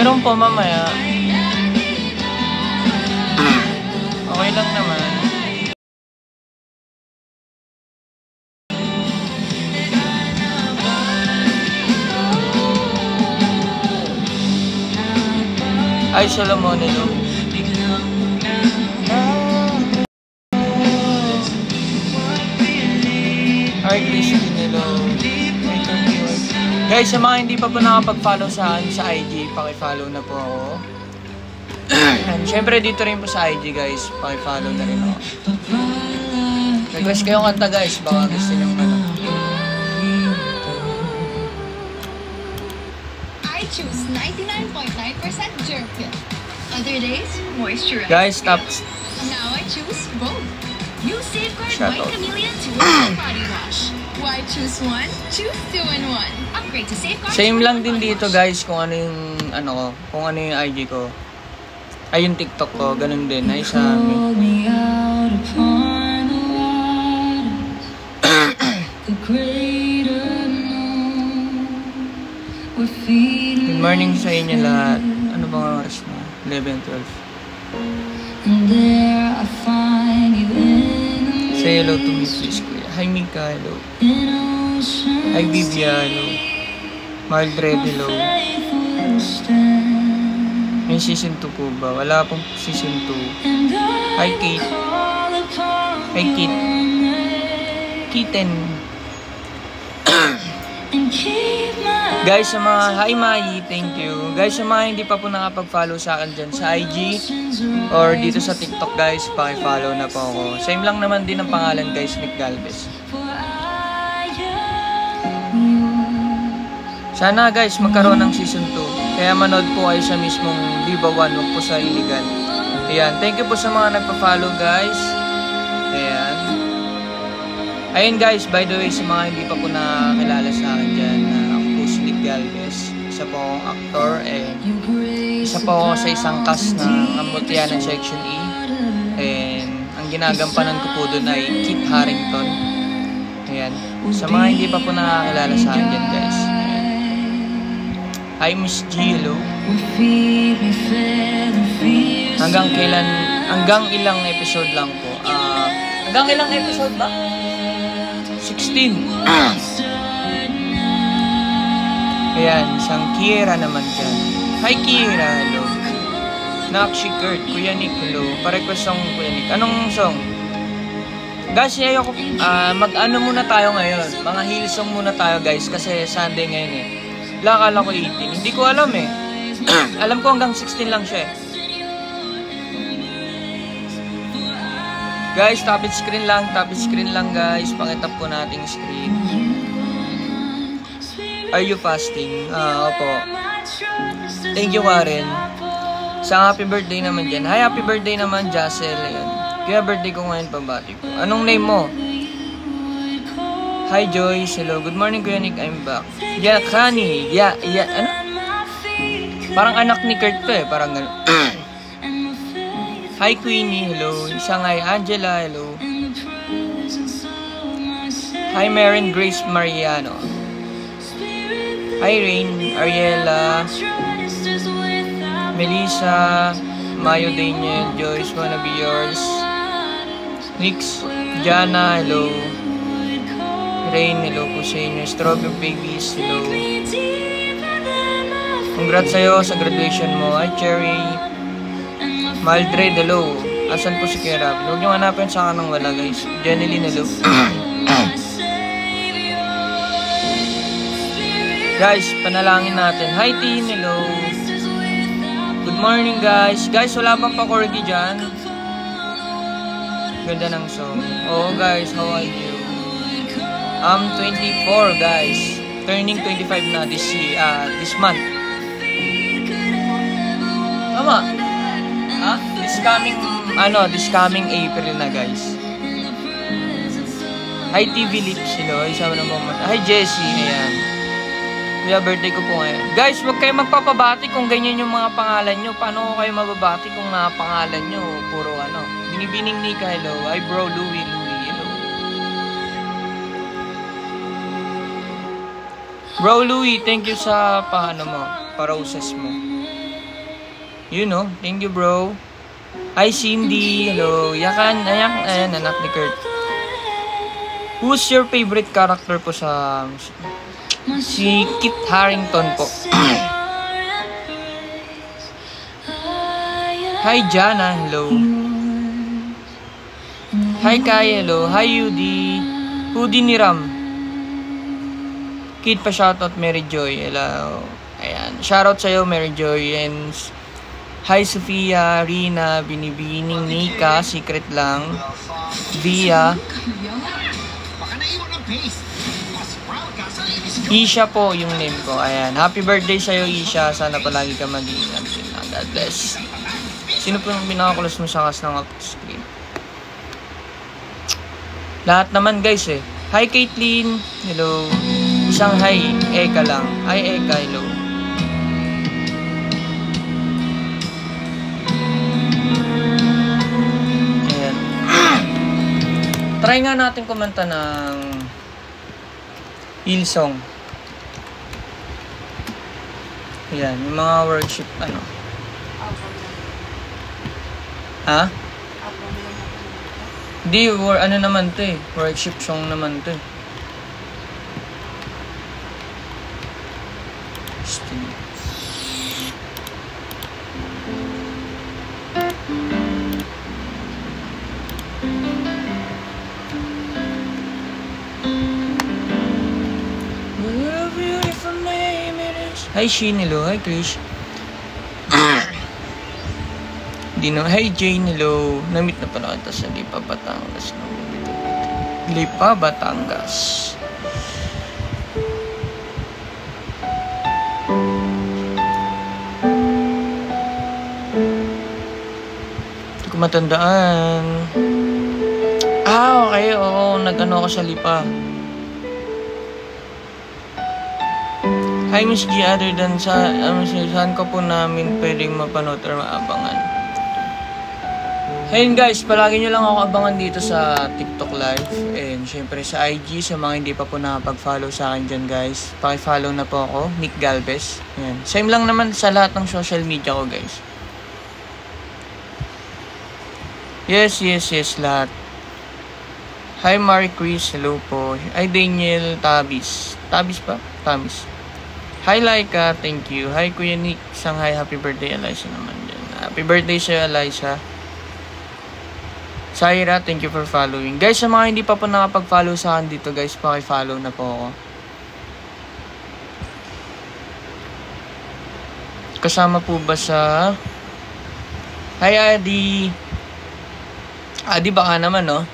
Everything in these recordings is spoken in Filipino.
Meron po mamaya. Okay lang naman. Ay, Solomon, hello. Ay, Christine, hello. Guys, sa mga hindi pa po nakapag-follow sa akin sa IG, paki-follow na po ako. And syempre dito rin po sa IG, guys, paki-follow na rin ako. Request kayong kanta, guys, baka gusto nyo I choose 99.9% germ kill. Other days, moisturize. Guys, stop. Now I choose both. New Safeguard Shut White up. Chameleon 2-in-1 Body Wash. Why choose one? Choose 2-in-1. Upgrade to Safeguard. Same lang din dito, guys, kung ano yung ano ko, kung ano yung IG ko. Ay, yung TikTok ko, ganun din. Ay, sa amin. Good morning sa inyo lahat. Ano bang oras na? 11:12. Say hello to me, please, kuya. Hi, Mika, hello. Hi, Bibia, hello. Mildred, hello. May season 2 po ba? Wala pong season 2. Hi, Kate. Hi, Kate. Kitten. Guys, sa mga, hi Mai, thank you. Guys, sa mga hindi pa po nakapag-follow sa akin dyan sa IG or dito sa TikTok, guys, paki-follow na po ako. Same lang naman din ang pangalan, guys, Nick Galvez. Sana, guys, magkaroon ng season 2. Kaya manood po kayo sa mismong Viva 1, wag po sa illegal. Ayan, thank you po sa mga nagpa-follow, guys. Ayan. Ayun, guys, by the way, sa mga hindi pa po nakakilala sa akin dyan, ako po si Nick Galvez. Isa po akong actor, and isa po ako sa isang cast ng Amutianan Section E. And ang ginagampanan ko po doon ay Kit Harington. Ayan. Sa mga hindi pa po nakakilala sa akin dyan, guys. Hi, Miss G, hello. Hanggang ilang episode lang po. Hanggang ilang episode ba? 16. Ayan, isang Kira naman dyan. Hi, Kira, hello. Nakshi Kurt, Kuya Nick, hello. Pa-request song, Kuya Nick. Anong song? Guys, ayoko, mag-ano muna tayo ngayon. Mga hill song muna tayo, guys, kasi Sunday ngayon eh. Akala ko 18. Hindi ko alam eh. Alam ko hanggang 16 lang siya eh. Guys, top it screen lang guys. Pakitap po nating screen. Are you fasting? Opo. Thank you, Karen. Sa happy birthday naman dyan. Hi, happy birthday naman, Jassel. Ayan. Kaya birthday ko ngayon, pabati ko. Anong name mo? Hi, Joyce. Hello. Good morning, Kuya Nick. I'm back. Yeah, Kani. Yeah, ano? Parang anak ni Kurt to eh. Parang gano'n. Hi, Queenie. Hello. Isang hi, Angela. Hello. Hi, Marin Grace Mariano. Hi, Rain. Ariela. Melissa. Mayo Daniel. Joyce. Wanna be yours. Nix. Jana. Hello. Rain, hello po sa inyo. Strawberry Babies, hello. Congrats sa'yo sa graduation mo. Hi, Cherry. Mildred, hello. Asan po si Kera? Huwag nyo hanapin sa kanang wala, guys. Jeneline, hello. Guys, panalangin natin. Hi, Tin, hello. Good morning, guys. Guys, wala bang pa-corgi dyan? Ganda ng song. Oo, guys, how are you? I'm 24, guys. Turning 25 na this month. Tama. This coming April na, guys. Hi, TV Lips, hello. Isama na moment. Hi, Jessie, ayan. Kaya birthday ko po ngayon. Guys, huwag kayo magpapabati kung ganyan yung mga pangalan nyo. Paano ko kayo mababati kung mga pangalan nyo? Puro ano. Binibining Nika, hello. Hi, bro, Louie, hello. Bro Louie, thank you sa pa-roses mo. You know, thank you bro. Hi Cindy, hello. Yakan, ayan, anak ni Kurt. Who's your favorite character po sa... Si Kit Harington po. Hi Jana, hello. Hi Kai, hello. Hi Yudi. Hudi ni Ram. Kid pa shoutout Mary Joy, hello. Ayan, shoutout sa'yo Mary Joy. And hi Sofia, Rina, Binibining, Nika, Secret lang. Via. Isha po yung name ko. Ayan, happy birthday sa'yo Isha. Sana palagi ka mag-iingat. God bless. Sino po yung pinakakulos mo sa kas ng screen? Lahat naman guys eh. Hi Caitlyn. Hello. Isang hi. Eka lang. Hi Eka. Hello. Ayan. Try nga natin kumanta ng Hillsong. Ayan. Yung mga worship ano. Ha? Di, ano naman to eh. Worship song naman to eh. Hi Sheen, hello. Hi Krish. Dino, hi Jane, hello. Namit na pala kita sa Lipa, Batangas. Lipa, Batangas. Hindi ko matandaan. Ah, okay, oo. Nag-ano ako sa Lipa. Hi Miss G, other than saan ko po namin pwedeng mapanood or maabangan? Ayun guys, palagi nyo lang ako abangan dito sa TikTok Live. And syempre sa IG, sa mga hindi pa po nakapag-follow sa akin dyan guys. Paki-follow na po ako, Nick Galvez. Ayan. Same lang naman sa lahat ng social media ko guys. Yes, lahat. Hi Marie Chris, hello po. Hi Daniel Tabis. Tabis pa? Tabis. Hi Laika, thank you. Hi Kuya Nick, isang hi, happy birthday Eliza naman dyan. Happy birthday sa'yo Eliza. Saira, thank you for following. Guys, sa mga hindi pa po nakapag-follow sa akin dito guys, paki-follow na po ako. Kasama po ba sa... Hi Adi. Adi baka naman no?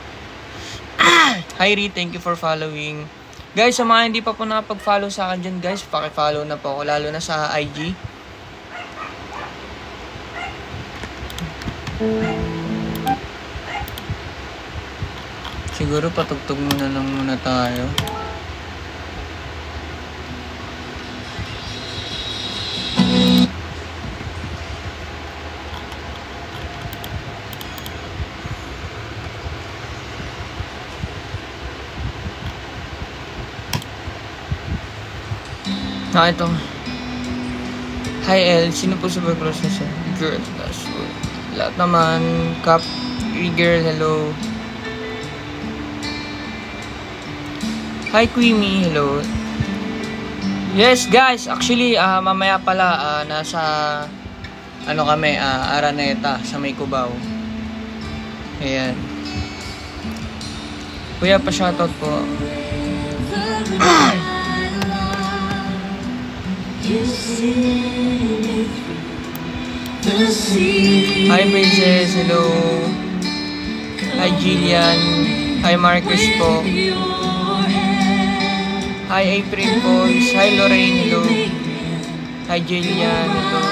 Hi Ri, thank you for following. Guys, sa mga hindi pa po nakapag-follow sa akin dyan guys, paki-follow na po ako, lalo na sa IG. Siguro patugtog muna lang muna tayo. Ito. Hi El, sino po super close na siya? Girl, that's good. Lahat naman, Cap, girl, hello. Hi Queenie, hello. Yes guys, actually mamaya pala nasa ano kami, Araneta sa May Cubao. Ayan. Kuya pa shoutout po. Hi Princess, hello. Hi Jillian. Hi Marcus po. Hi April po. Hi Lorraine, hello. Hi Jillian, hello.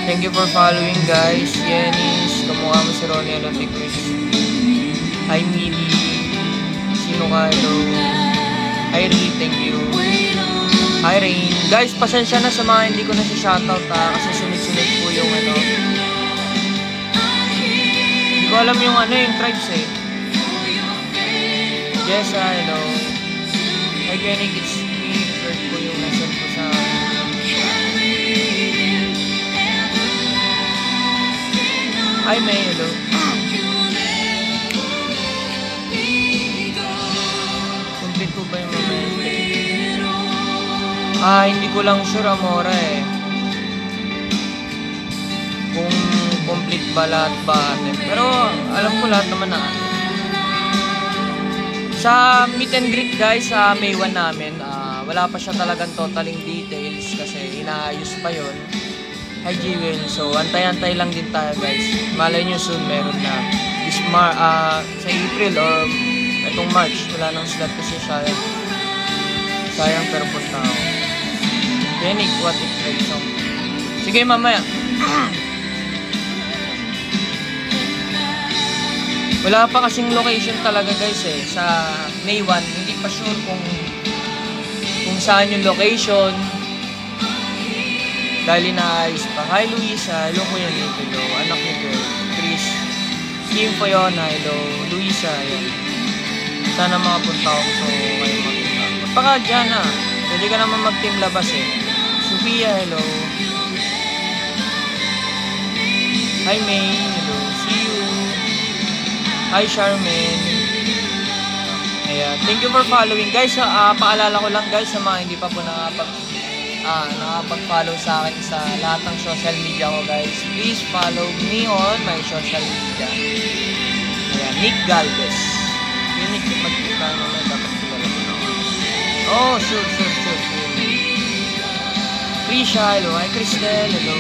Thank you for following guys. Yenis, kamukha mo si Ronnie Aloticus. Hi Mili. Sino ka, hello. Hi Ri, thank you. Hi Rain. Guys, pasensya na sa mga hindi ko na si shoutout kasi sunod-sunod po yung ano. Hindi ko alam yung ano yung tribes eh. Yes, hello. Hi Kenny, it's me. Third po yung nasend ko sa... Hindi ko lang sure, Amora eh. Kung complete ba lahat ba atin. Pero alam ko lahat naman na atin. Sa meet and greet guys, sa May 1 namin, wala pa siya talagang totaling details kasi inaayos pa yon. Hi Jewel, so antay-antay lang din tayo guys. Malay nyo soon meron na this sa April or itong March, wala nang slot kasi sayang pero punta ako. Benig, what if right song? Sige mamaya. Wala pa kasing location talaga guys eh. Sa May 1, hindi pa sure kung saan yung location. Dahil inaayos pa. Hi Luisa, hello Kuya Nick, hello. Anak ni girl, Chris. Kim Fiona, hello. Luisa, yan. Sana makapunta ako so ngayon magpunta. Magpaka dyan ha. Pwede ka naman mag-team labas eh. Sophia, hello. Hi May, hello. See you. Hi Charmaine. Ayan. Thank you for following guys. Paalala ko lang guys sa mga hindi pa po nakapag-follow sa akin sa lahat ng social media ko guys. Please follow me on my social media. Ayan. Nick Galvez. Yung Nick, magkita naman dapat kilala mo na ako. Oh, sure. Krisha, hello. Hi Cristel, hello.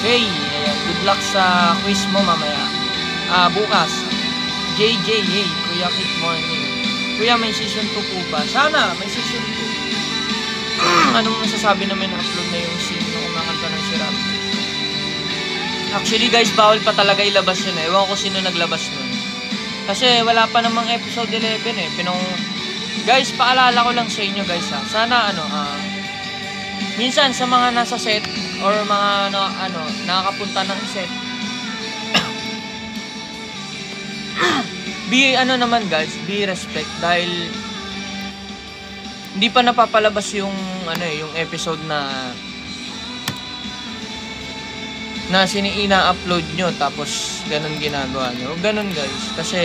Hey, ayan. Good luck sa quiz mo mamaya. Bukas. JJ, hey, Kuya Kit Morning. Kuya, may season 2 po ba? Sana, may season 2. Anong masasabi namin na-upload na yung scene nung kumakanta ng si Rap? Actually guys, bawal pa talaga ilabas yun eh. Ewan ko sino naglabas nun. Kasi wala pa namang episode 11 eh. Guys, paalala ko lang sa inyo guys ha. Sana minsan sa mga nasa set or mga nakakapunta ng set, be respect dahil hindi pa napapalabas yung yung episode na ina-upload nyo tapos ganun ginagawa nyo. Ganun guys, kasi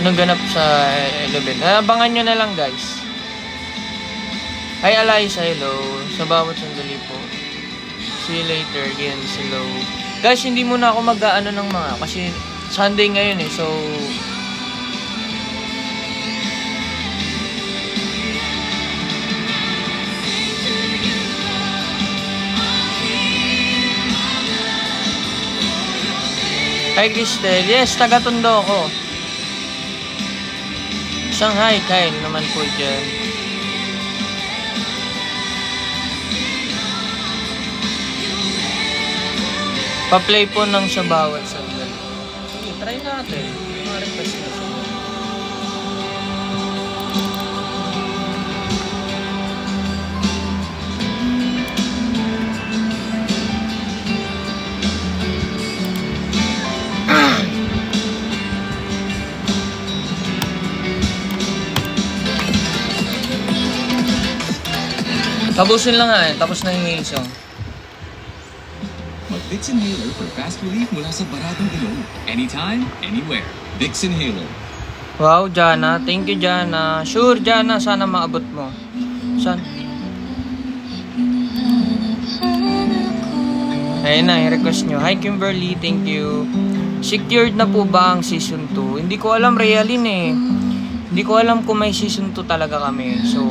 anong ganap sa 11. Abangan nyo na lang guys. Hi Alaysa, hello. Sa bawat sandali po. See you later again, hello. Guys, hindi muna ako mag-aano ng mga kasi Sunday ngayon eh. So Hi Cristel, yes, taga-Tondo ako. Shanghai, Kyle naman po dyan. Pa-play po ng sa bawat sandali. Okay, try natin. Mga request na siya. Tapusin lang nga eh. Tapos na yung mail song. Vicks Inhaler for fast relief mula sa baratong ilong. Anytime, anywhere. Vicks Inhaler. Wow, Jana. Thank you, Jana. Sure, Jana. Sana maabot mo. Saan? Ayun na, i-request nyo. Hi, Kimberly. Thank you. Secured na po ba ang season 2? Hindi ko alam, Realin eh. Hindi ko alam kung may season 2 talaga kami. So,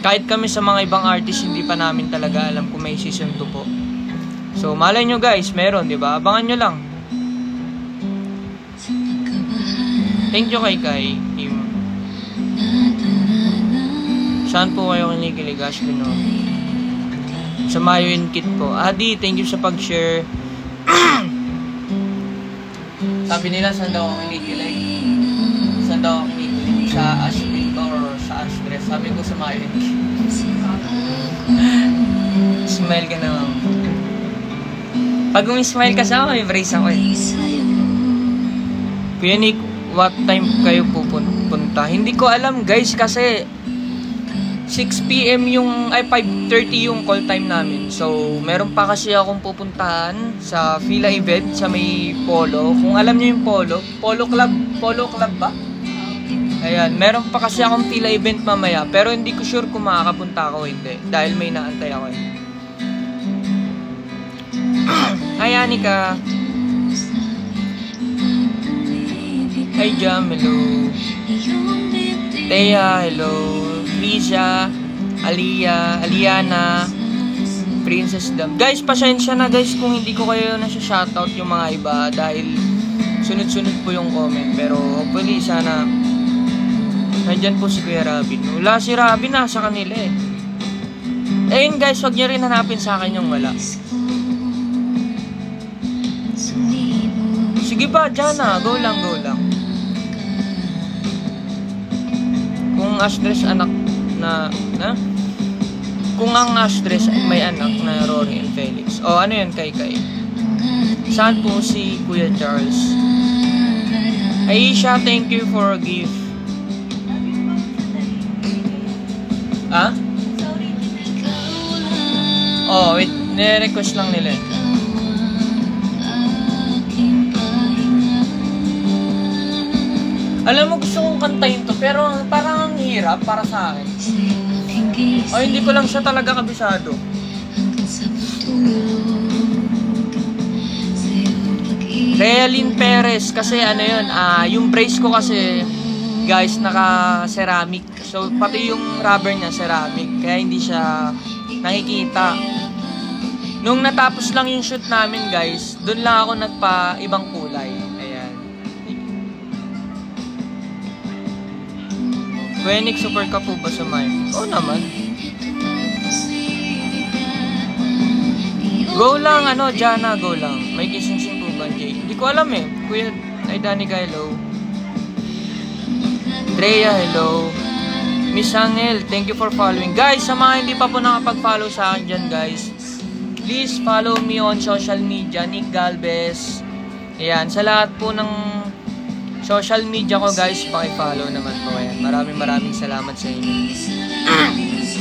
kahit kami sa mga ibang artist, hindi pa namin talaga alam kung may season 2 po. So, malay nyo guys, meron, di ba? Abangan nyo lang. Thank you kay Team. Saan po kayo kinikilig, Ashley, no? Sa Mayo and Kit po. Adi, thank you sa pag-share. Sabi nila, saan daw ako kinikilig? Saan daw ako kinikilig? Sa Ashley ba or sa Ashley? Sabi ko sa Mayo and Kit. Smile ka naman. Pag umi-smile ka sa ako, may brace ako eh. Kuya Nick, what time kayo pupunta? Hindi ko alam guys kasi 6 PM 5:30 yung call time namin. So, meron pa kasi akong pupuntahan sa Fila event sa may Polo. Kung alam niyo yung Polo Club ba? Ayan, meron pa kasi akong pila event mamaya, pero hindi ko sure kung makakapunta ako o hindi. Dahil may naantay ako eh. Hi, Anika. Hi, Jam. Hello. Thea. Hello. Lisa. Aliana. Princess Dam. Guys, pasensya na guys kung hindi ko kayo nasa-shoutout yung mga iba dahil sunod-sunod po yung comment. Pero hopefully, sana nandyan po si Kuya Robin. Wala si Robin, nasa kanila eh. Ayun guys, wag niyo rin hanapin sa akin yung wala. Sige ba, Jana, go lang. Kung Astres anak na? Kung ang Astres may anak na Rory and Felix. O, ano yun, Kay? Saan po si Kuya Charles? Aisha, thank you for a gift. Ah? Oh, wait. Nire-request lang nila eh. Alam mo, gusto kong kantahin to, pero parang ang hirap para sa akin. O, hindi ko lang siya talaga kabisado. Realin Perez, kasi ano yun, yung brace ko kasi, guys, naka-ceramic. So, pati yung rubber niya, ceramic. Kaya hindi siya nakikita. Nung natapos lang yung shoot namin, guys, doon lang ako nagpa-ibang kulay. Ayan. Phoenix, super ka po ba sa mic? Oo naman. Go lang, Jana, go lang. May kissing-sing po ba, Jay? Hindi ko alam eh. Kuya, ay Danica, hello. Drea, hello. Miss Angel, thank you for following. Guys, sa mga hindi pa po nakapag-follow sa akin dyan, guys, please follow me on social media, Nick Galvez. Ayan, sa lahat po ng social media ko, guys, paki-follow naman po. Ayan, maraming salamat sa inyo.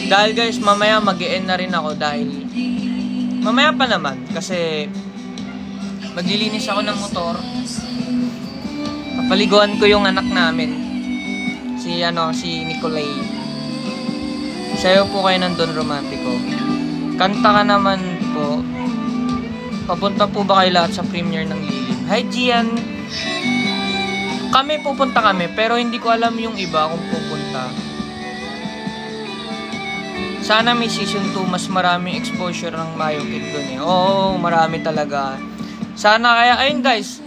Dahil guys, mamaya mag-e-end na rin ako dahil mamaya pa naman kasi maglilinis ako ng motor. Papaliguan ko yung anak namin. Si Nicolay. Sayo po kayo ng Don Romantico. Kanta ka naman po. Papunta po ba kayo lahat sa premiere ng Lilim? Hi Gian. Pupunta kami pero hindi ko alam yung iba kung pupunta. Sana may season 2, mas maraming exposure ng Mayo Kid dun eh. Oo, marami talaga. Sana kaya, ayun guys.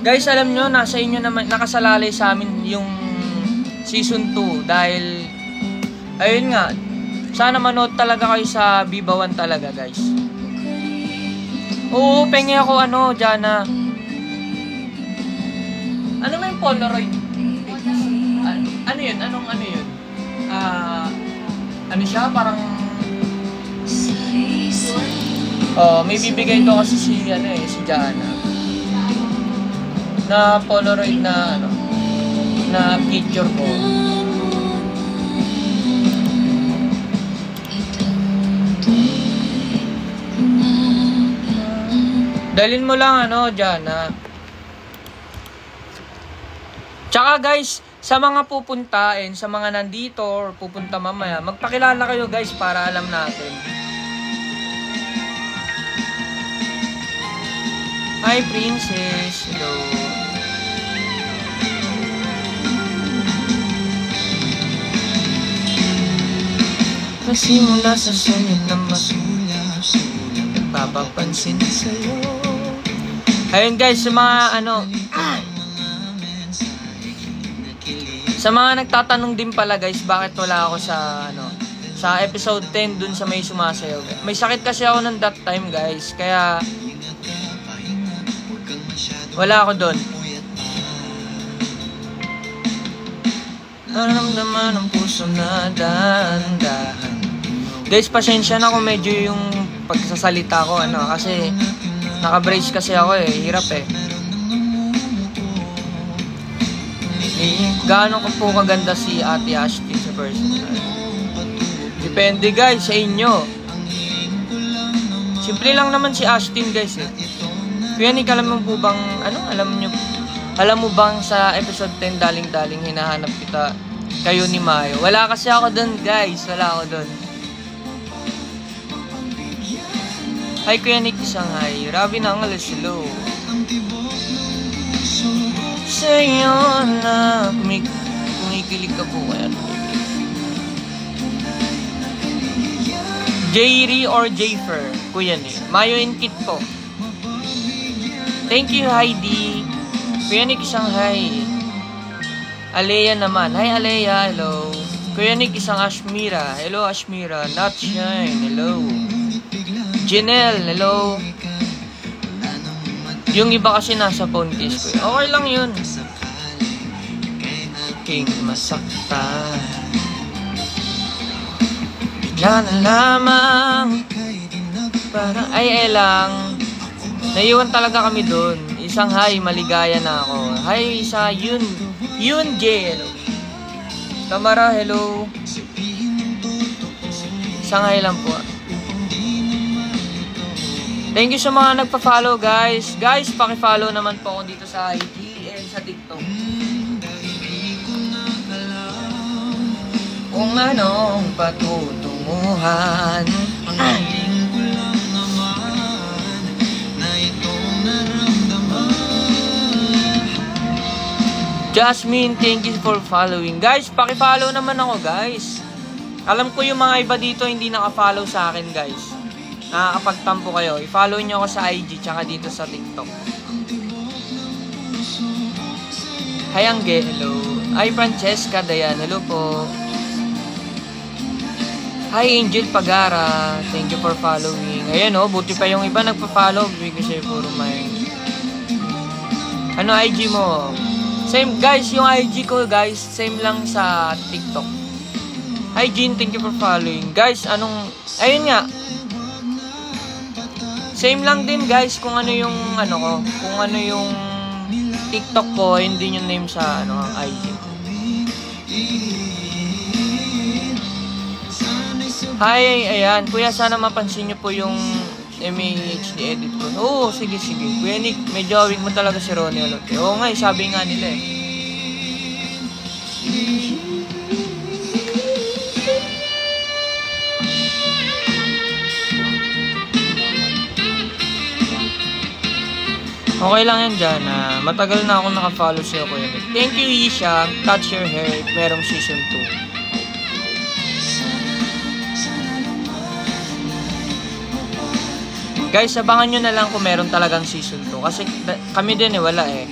Guys, alam nyo, nasa inyo naman, nakasalalay sa amin yung season 2 dahil, ayun nga, sana manood talaga kayo sa Viva 1 talaga guys. Oo, pengi ako, Jana. Ano may Polaroid? Ano yun? Ano yun? Ano siya? Parang may bibigay to kasi si Jana na Polaroid na na picture ko. Dalhin mo lang Jana. Tsaka guys, sa mga pupuntain, sa mga nandito or pupunta mamaya, magpakilala kayo guys para alam natin. Hi Princess, hello. Kasi mula sa sulit na masulap, nagpapapansin sa'yo. Ayun guys, sa mga sa mga nagtatanong din pala guys, bakit wala ako sa sa episode 10 dun sa may sumasayaw. May sakit kasi ako nung that time guys, kaya wala ako dun. Naramdaman ang puso na dahan-dahan. Guys, pasensya na kung medyo yung pagsasalita ko kasi naka-brace kasi ako hirap gaano ko po kaganda si Ate Ashton sa personal. Depende guys sa inyo. Simple lang naman si Ashton guys Kuya Nick, alam mo po bang alam nyo Alam mo bang sa episode 10, daling-daling hinahanap kayo ni Mayo. Wala kasi ako dun, guys. Wala ako dun. Hi, Kuya Nick Shanghai. Rabi na ang alas, hello. Sa'yo na kumikilig ka po kaya. J-Ri or J-Fer? Kuya Nick. Mayo in kit po. Thank you, Heidi. Kuya Nick Shanghai. Alea naman. Hi, Alea. Hello. Kuya Nick isang Ashmira. Hello, Ashmira. Not Shine. Hello. Janelle. Hello. Yung iba kasi nasa phone case ko. Okay lang yun. King masaktan. Bigla na lamang. Parang ay lang. Naiwan talaga kami dun. Isang hi, maligaya na ako. Hi, isa, Yun J. Hello. Tamara, hello. Isang hi lang po. Thank you sa mga nagpa-follow, guys. Guys, paki-follow naman po ako dito sa IG and sa TikTok. Kung anong patutunguhan. Jasmine, thank you for following. Guys, paki-follow naman ako, guys. Alam ko yung mga iba dito hindi naka-follow sa akin, guys. Nakakapagtampo kayo. I-follow nyo ako sa IG tsaka dito sa TikTok. Hi, Angge. Hello. Hi, Francesca Dayan. Hello po. Hi, Angel Pagara. Thank you for following. Ayan o, buti pa yung iba nagpa-follow. Bigay kasi puro may... Ano IG mo? Same, guys. Yung IG ko, guys, same lang sa TikTok. Hi, Jean. Thank you for following. Guys, anong... Ayun nga. Same lang din, guys, kung ano yung ano ko, kung ano yung TikTok ko, hindi yung name sa ano ang IG. Hi, ayan, kuya, sana mapansin niyo po yung MAHD edit ko. Oo, sige. Kuya Nick, medyo awig mo talaga si Ronnie Alote. Oo nga, sabi nga nila eh. Okay lang yan dyan. Matagal na akong nakafollow sa'yo, Kuya Nick. Thank you, Isha. Touch your hair. Merong season 2. Guys, abangan nyo na lang kung meron talagang season 2. Kasi kami din wala eh.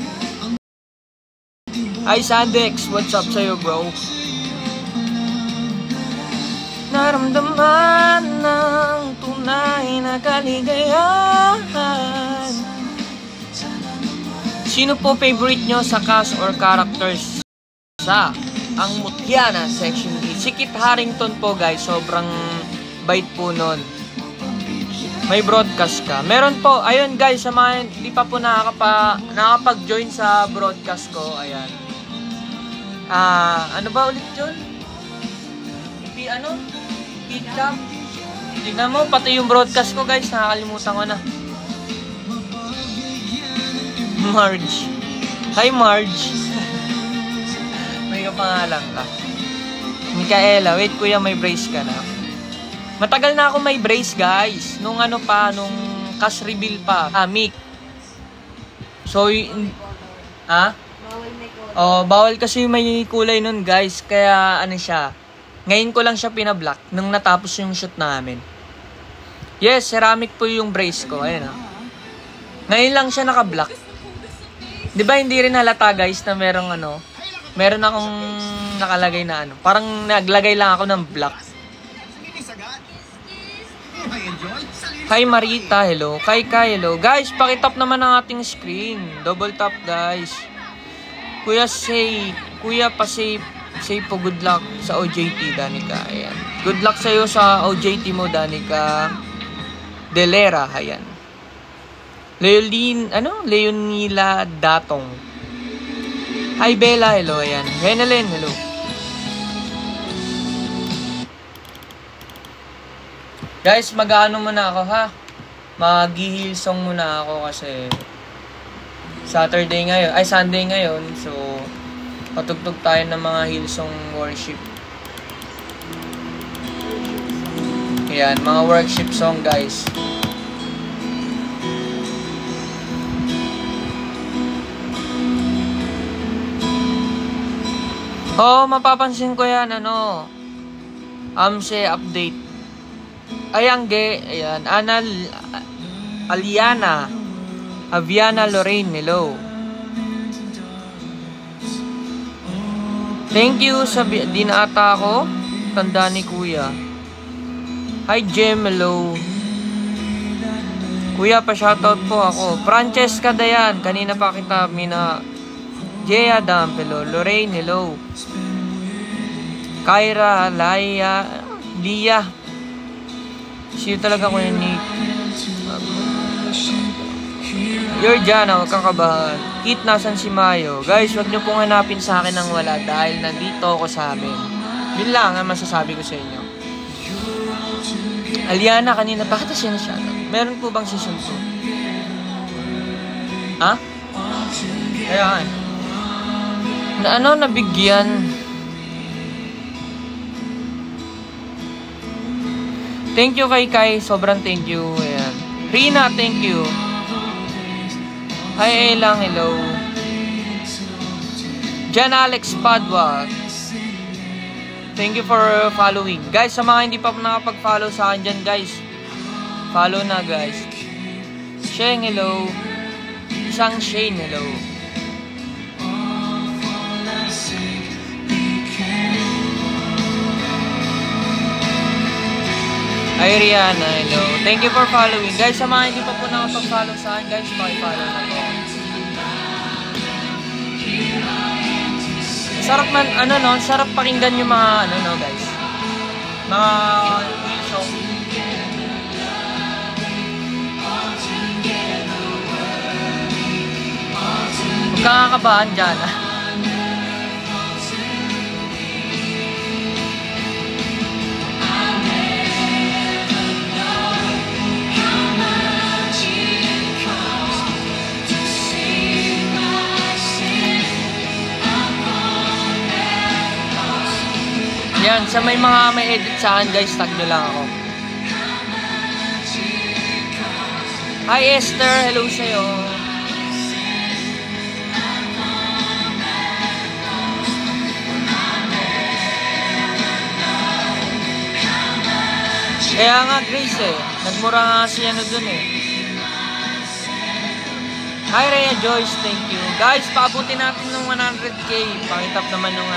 Hi, Sandex. What's up sa'yo, bro? Naramdaman ng tunay na kaligayahan. Sino po favorite nyo sa cast or characters sa Ang Mutya na Section D? Si Kit Harington po, guys. Sobrang bait po nun. May broadcast ka. Meron po. Ayun, guys. Sa mga hindi pa po nakapag-join sa broadcast ko. Ayan. Ano ba ulit yun? Feedcam. Tignan mo, pati yung broadcast ko, guys. Nakakalimutan ko na. Marge. Hi, Marge. May kapangalan ka. Micaela. Wait, kuya, may brace ka na. Matagal na ako may brace, guys. Nung cash reveal pa. Mic. So, bawal kasi may kulay nun, guys. Kaya, siya. Ngayon ko lang siya pinablock nung natapos yung shoot namin. Yes, ceramic po yung brace ko. Ayan, Ngayon lang siya naka-block. Di ba hindi rin halata, guys, na meron akong nakalagay na parang naglagay lang ako ng black. Hi, Marita, hello. Kai, hello. Guys, pakitap naman ang ating screen. Double tap, guys. Kuya, pa-say po good luck sa OJT, Danica. Ayan. Good luck sa'yo sa OJT mo, Danica Delera. Ayan. Leonila Datong. Hi, Bella. Hello. Ayan. Renalyn. Hello. Guys, mag-ano muna ako, ha? Mag-heal song muna ako kasi Saturday ngayon, ay Sunday ngayon. So, patugtog tayo ng mga Hillsong worship. Ayan, mga worship song guys. Oh, mapapansin ko yan, ano, Amse update. Ayangge, ayan, Aliana, Aviana Lorraine, hello. Thank you sa dinata ko, tanda ni Kuya. Hi Jem, hello. Kuya, pa-shoutout po ako. Francesca Dayan, kanina pa kita Jea Dam, hello. Lorraine, hello. Kyra, Lia. Siyo talaga ko yun ni Georgiana, huwag kang kabahan. Kit, nasan si Mayo? Guys, huwag niyo pong hanapin sa akin ng wala dahil nandito ako sa amin. Yun lang ang masasabi ko sa inyo. Aliana, kanina bakit siya na siya? Meron po bang season 2? Ha? Kaya nabigyan. Thank you kay Kai, sobrang thank you. Ayan. Rina, thank you. Hi Elang, hello. Jan Alex Padua, thank you for following. Guys, sa mga hindi pa nakapag-follow sa akin dyan, guys, follow na guys. Sheng, hello. Isang Shane, hello. Hi Rihanna, hello. Thank you for following. Guys, sa mga hindi pa po nakapag-follow sa akin, guys, pakipollow na po. Sarap man, sarap pakinggan yung mga, guys. Mga song. Huwag kang kakabahan dyan, Yan, sa may mga may edit sa akin guys, tag nyo lang ako. Hi Esther, hello sa'yo. Kaya nga Grace nagmura nga siya dun Hi Rhea Joyce, thank you. Guys, paabutin natin ng 100k. Pakitap naman yung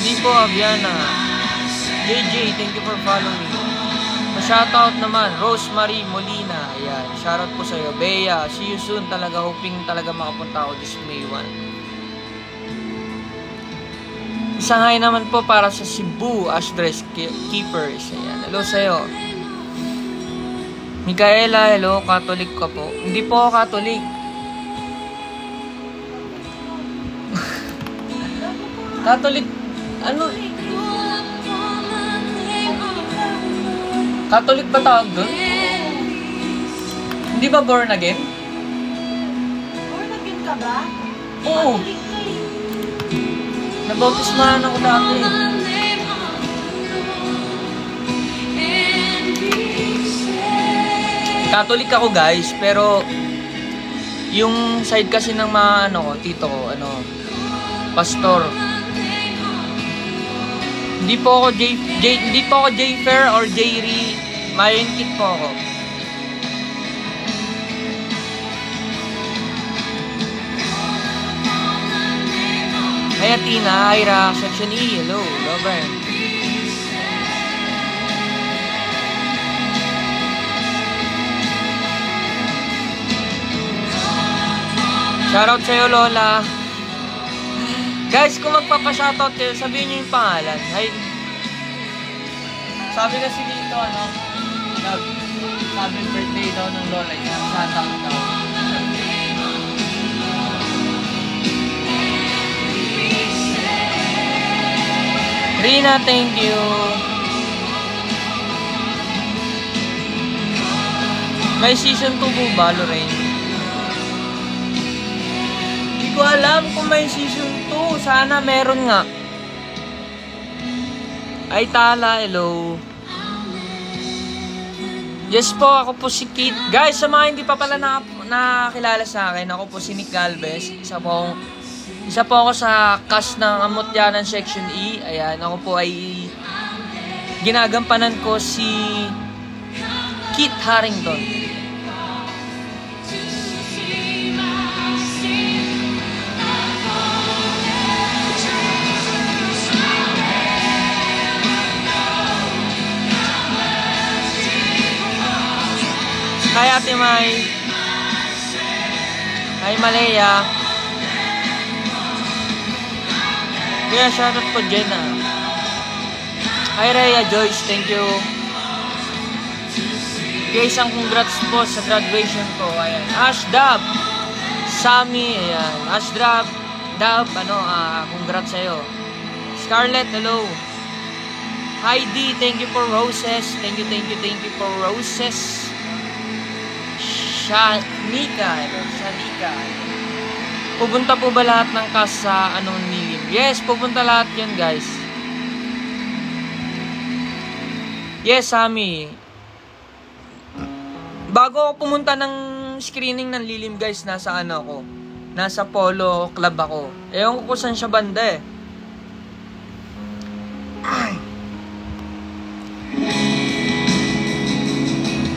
Hindi po, Aviana. JJ, thank you for following. Ma-shoutout naman, Rosemary Molina. Ayan, shoutout po sa'yo. Bea, see you soon talaga. Hoping talaga makapunta ako this May 1. Isang hi naman po para sa Cebu Ashdress Keepers. Ayan, hello sa'yo. Micaela, hello. Catholic ka po. Hindi po ako Catholic. Catholic, Catholic ba tawag doon? Hindi ba born again? Born again ka ba? Oo. Nabautismahan ako dati. Catholic ako guys, pero yung side kasi ng mga tito ko, pastor. Hindi po ako J-Fair or J-Ri. Mayonkit po ako. Hi Atina, Ira, Section E, hello, lover. Shoutout sa'yo Lola. Guys, kung magpapa-shoutout kayo, sabihin nyo yung pangalan. Hi. Sabi kasi dito, sabi birthday daw ng lola niya. Shoutout daw. Rina, thank you. May season 2 po ba, Lorraine? Hindi ko alam kung may season 2. Sana meron nga. Ay, Tala, hello. Yes po, ako po si Kit. Guys, sa mga hindi pa pala nakakilala sa akin, ako po si Nick Galvez. Isa po ako sa cast ng Amotyanan Section E. Ayan, ako po ay ginagampanan ko si Kit Harington. Hi Ate Mai. Hi Malaya. Kuya, shoutout po Jenna. Hi Rhea Joyce, thank you. Kaya isang congrats po sa graduation ko. Ayan. Ash Dab. Sammy, ayan. Ash Dab. Congrats sa'yo. Scarlett, hello. Heidi, thank you for roses. Thank you for roses. Shanika. Pupunta po ba lahat ng cast sa nilim? Yes, pupunta lahat yun, guys. Yes, Sammy. Bago ako pumunta ng screening ng lilim, guys, nasa nasa Polo Club ako. Ewan ko kung saan siya banda eh. Ay.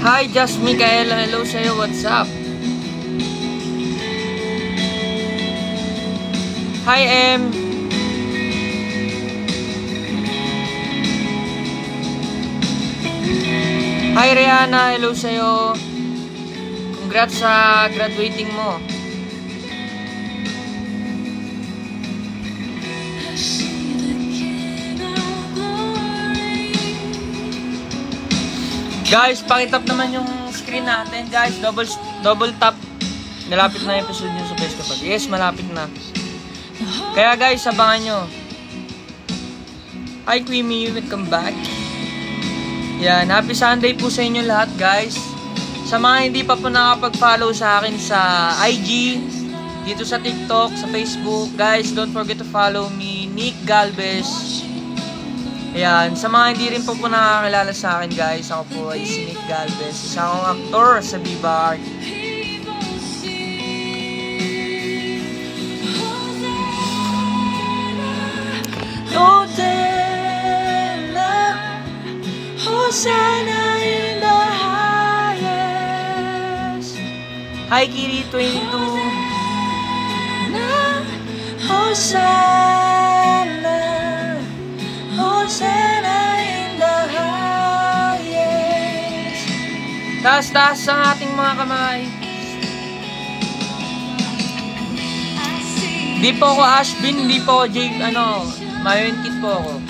Hi, Just Micaela. Hello sa'yo. What's up? Hi, M. Hi, Rihanna. Hello sa'yo. Congrats sa graduating mo. Guys, pakitap naman yung screen natin, guys. Double tap. Malapit na episode nyo sa Best Kapag. Yes, malapit na. Kaya guys, abangan nyo. Hi, Queenie. Welcome back. Yan, happy Sunday po sa inyo lahat, guys. Sa mga hindi pa po nakapag-follow sa akin sa IG, dito sa TikTok, sa Facebook, guys, don't forget to follow me, Nick Galvez. Ayan, sa mga hindi rin po nakakilala sa akin, guys, ako po ay si Nick Galvez. Isa akong aktor sa Viva Art. Hosanna in the highest. Hi, Kiri 22. Hosanna. Hosanna in the highest. Taas-taas ang ating mga kamay. Di po ako Ashbin, di po ako Jake, Mayon Kit po ako.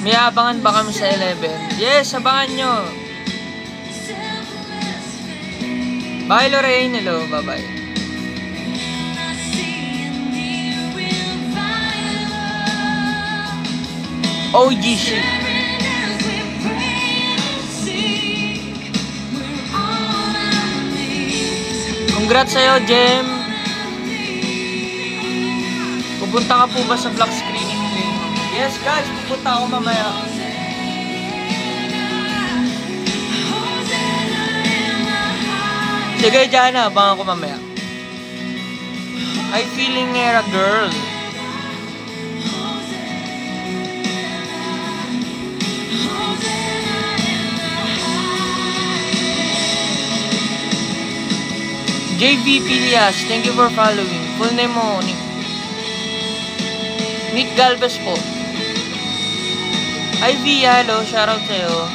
May abangan ba kami sa 11? Yes, abangan nyo. Bye, Lorraine. Hello, bye-bye. OG shit. Congrats sa'yo, Jem. Pupunta ka po ba sa vlog screening? Yes, guys. Pupunta ako mamaya. Sige, Jana. Abangan ko mamaya. I feeling a girl. JV Pilias, thank you for following. Full name mo, Nick Galvez po. Hi, Via. Hello. Shoutout sa'yo.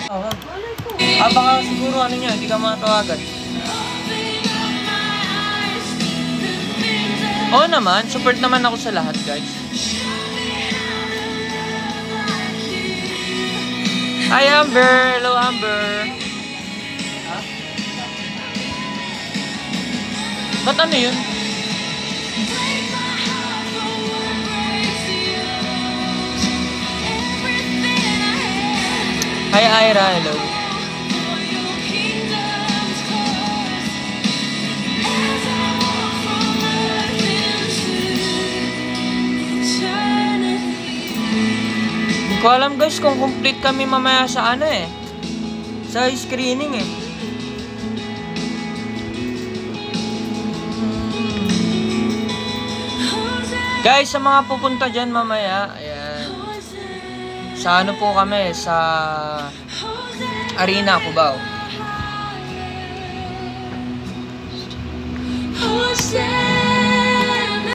Oh, baka siguro ano niya, hindi ka matawagan. Oo naman, support naman ako sa lahat, guys. Hi, Amber! Hello, Amber! Ha? Ba't ano yun? Hi, Ira! Hello! Hindi ko alam guys kung complete kami mamaya sa ano eh. Sa screening eh. Guys, sa mga pupunta dyan mamaya, ayan. Sa ano po kami, sa Arena, Cubao.